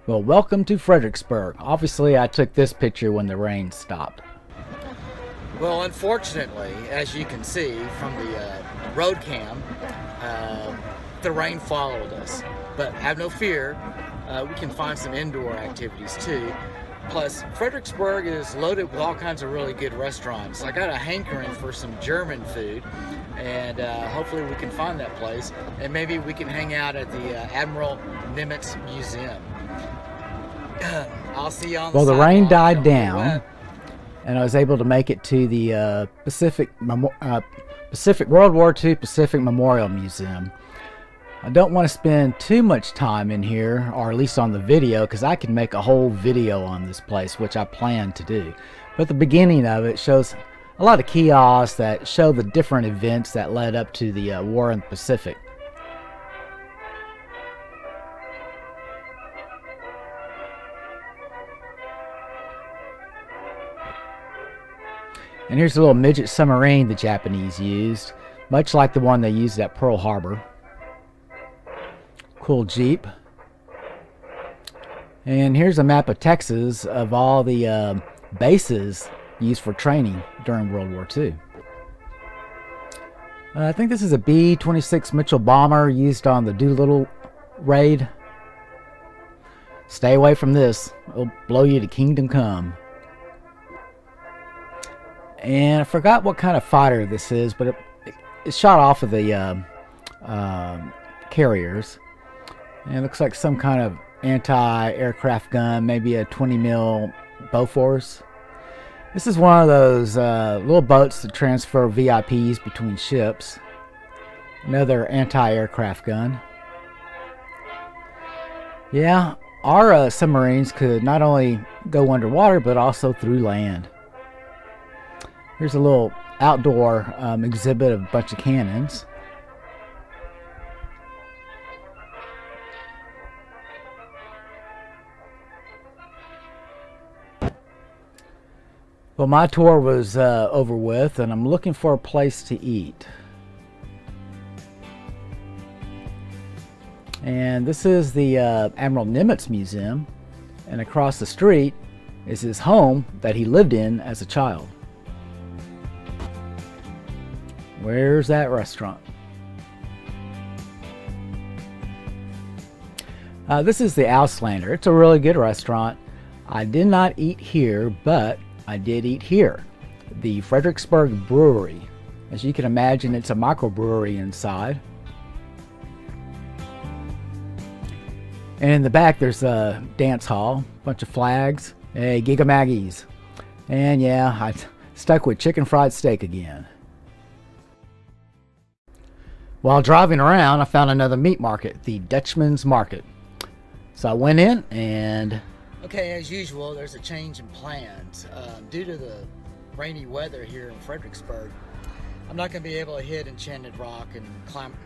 Well, welcome to Fredericksburg. Obviously, I took this picture when the rain stopped. Well, unfortunately, as you can see from the road cam, the rain followed us. But have no fear, we can find some indoor activities too. Plus, Fredericksburg is loaded with all kinds of really good restaurants. I got a hankering for some German food, and hopefully we can find that place. And maybe we can hang out at the Admiral Nimitz Museum. I'll see you on the Well, the sidewalk. rain died Don't get down, wet. and I was able to make it to the Pacific World War II Pacific Memorial Museum. I don't want to spend too much time in here, or at least on the video, because I can make a whole video on this place, which I plan to do. But the beginning of it shows a lot of kiosks that show the different events that led up to the war in the Pacific. And here's a little midget submarine the Japanese used, much like the one they used at Pearl Harbor. Cool Jeep. And here's a map of Texas of all the bases used for training during World War II. I think this is a B-26 Mitchell bomber used on the Doolittle raid. Stay away from this. It'll blow you to kingdom come. And I forgot what kind of fighter this is, but it shot off of the carriers. And it looks like some kind of anti-aircraft gun, maybe a 20 mil Bofors. This is one of those little boats that transfer VIPs between ships. Another anti-aircraft gun. Yeah, our submarines could not only go underwater, but also through land. Here's a little outdoor exhibit of a bunch of cannons. Well, my tour was over with, and I'm looking for a place to eat. And this is the Admiral Nimitz Museum, and across the street is his home that he lived in as a child. Where's that restaurant? This is the Auslander. It's a really good restaurant. I did not eat here, but I did eat here. The Fredericksburg Brewery. As you can imagine, it's a microbrewery inside. And in the back, there's a dance hall, bunch of flags. Hey, Giga Maggies. And yeah, I stuck with chicken fried steak again. While driving around, I found another meat market, the Dutchman's Market. So I went in and... Okay, as usual, there's a change in plans. Due to the rainy weather here in Fredericksburg, I'm not going to be able to hit Enchanted Rock and climb,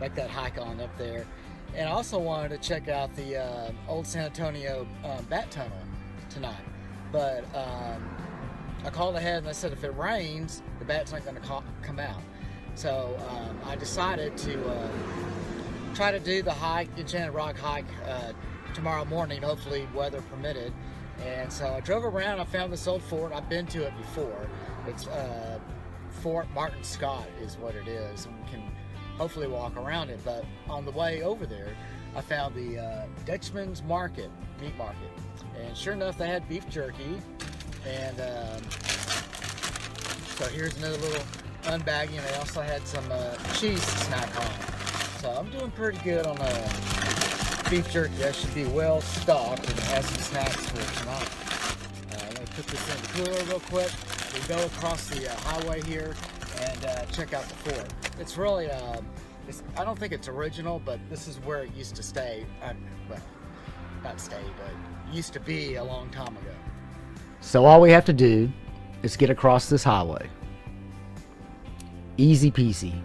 make that hike on up there. And I also wanted to check out the old San Antonio Bat Tunnel tonight. But I called ahead and I said if it rains, the bat's not going to come out. So I decided to try to do the hike, Enchanted Rock hike, tomorrow morning, hopefully weather permitted. And so I drove around. I found this old fort. I've been to it before. It's Fort Martin Scott is what it is, and we can hopefully walk around it. But on the way over there, I found the Dutchman's Market, meat market, and sure enough, they had beef jerky. And so here's another little unbagging. They also had some cheese to snack on. So I'm doing pretty good on beef jerky. I should be well stocked and have some snacks for tonight. I'm going to put this in the cooler real quick. We go across the highway here and check out the fort. It's really, I don't think it's original, but this is where it used to stay. Well, not stay, but used to be a long time ago. So all we have to do is get across this highway. Easy peasy.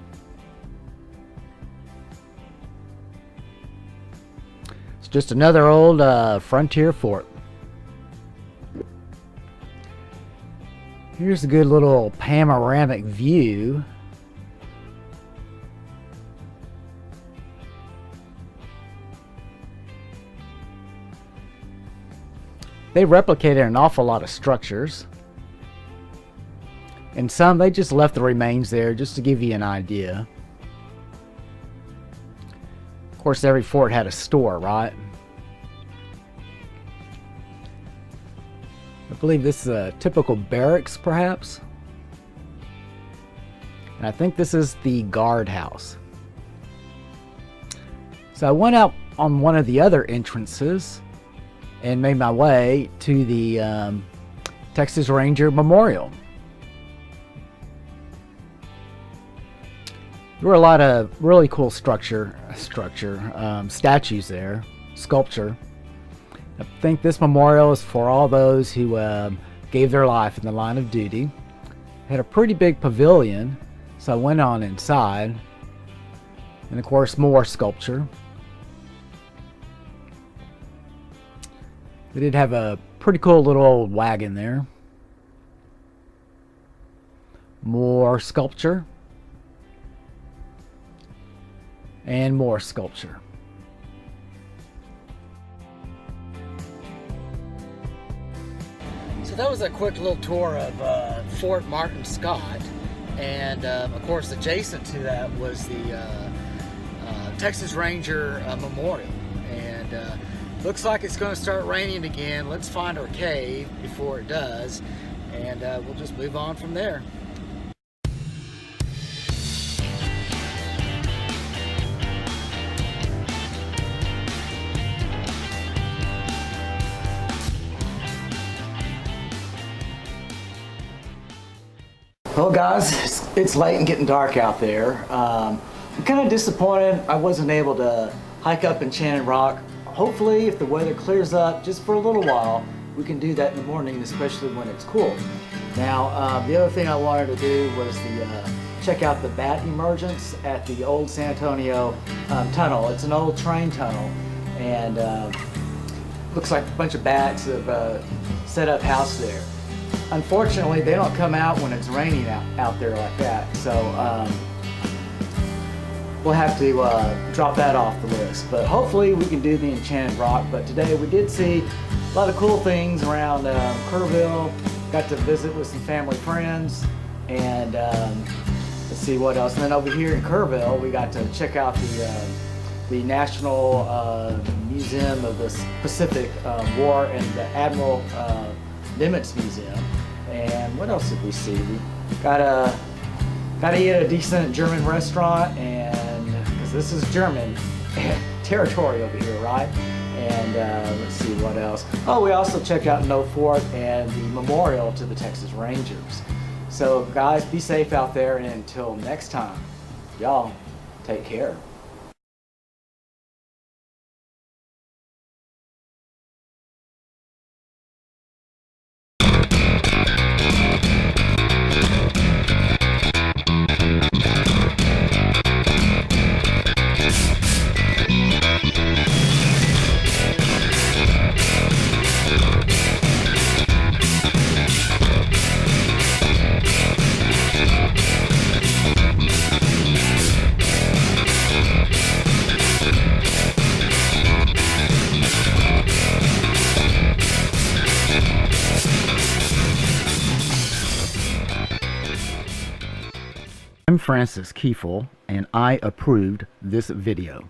It's just another old frontier fort. Here's a good little panoramic view. they replicated an awful lot of structures. And some, they just left the remains there just to give you an idea. Of course, every fort had a store, right? I believe this is a typical barracks, perhaps. And I think this is the guardhouse. So I went out on one of the other entrances and made my way to the Texas Ranger Memorial. There were a lot of really cool statues there, sculpture. I think this memorial is for all those who gave their life in the line of duty. It had a pretty big pavilion, so I went on inside. And of course, more sculpture. They did have a pretty cool little old wagon there. More sculpture. And more sculpture. So that was a quick little tour of Fort Martin Scott, and of course adjacent to that was the Texas Ranger Memorial. And looks like it's going to start raining again. Let's find our cave before it does, and we'll just move on from there. Well guys, it's late and getting dark out there. I'm kind of disappointed I wasn't able to hike up Enchanted Rock. Hopefully if the weather clears up just for a little while, we can do that in the morning, especially when it's cool. Now the other thing I wanted to do was check out the bat emergence at the old San Antonio tunnel. It's an old train tunnel, and looks like a bunch of bats have set up house there. Unfortunately, they don't come out when it's raining out there like that, so we'll have to drop that off the list. But hopefully we can do the Enchanted Rock. But today we did see a lot of cool things around Kerrville. Got to visit with some family friends, and let's see what else. And then over here in Kerrville, we got to check out the National Museum of the Pacific War and the Admiral Nimitz Museum. And what else did we see? We got to eat at a decent German restaurant, and because this is German territory over here, right? And let's see what else. Oh, we also checked out No Fort and the memorial to the Texas Rangers. So guys, be safe out there, and until next time, y'all take care. I'm Francis Kiefel, and I approved this video.